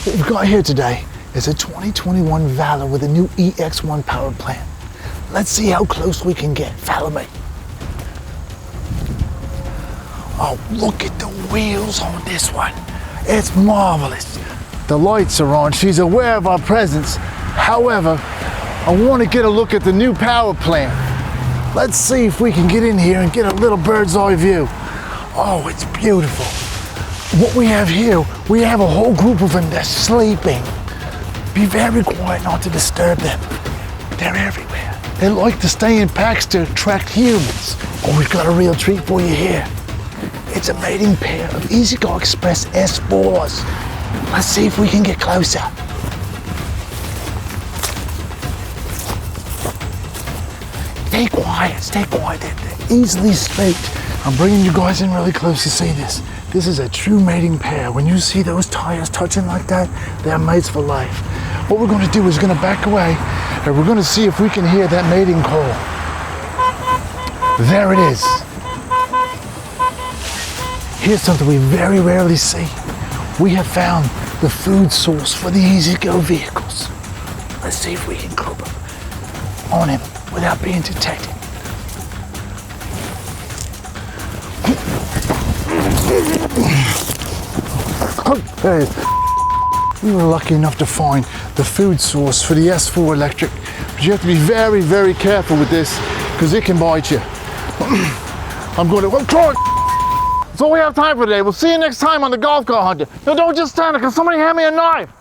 What we've got here today is a 2021 Valor with a new EX1 power plant. Let's see how close we can get. Follow me. Oh, look at the wheels on this one. It's marvelous. The lights are on. She's aware of our presence. However, I want to get a look at the new power plant. Let's see if we can get in here and get a little bird's eye view. Oh, it's beautiful. What we have here, we have a whole group of them. They're sleeping. Be very quiet not to disturb them. They're everywhere. They like to stay in packs to attract humans. Oh, we've got a real treat for you here. It's a mating pair of EasyGo Express S4s. Let's see if we can get closer. Stay quiet, stay quiet. They're easily spaked. I'm bringing you guys in really close to see this. This is a true mating pair. When you see those tires touching like that, they're mates for life. What we're going to do is we're going to back away and we're going to see if we can hear that mating call. There it is. Here's something we very rarely see. We have found the food source for the EasyGo vehicles. Let's see if we can clip on him without being detected. Oh, there it is. We were lucky enough to find the food source for the S4 electric, but you have to be very, very careful with this because it can bite you. I'm going to, try. That's all we have time for today. We'll see you next time on the Golf Car Hunter. No, don't just stand there. Can somebody hand me a knife?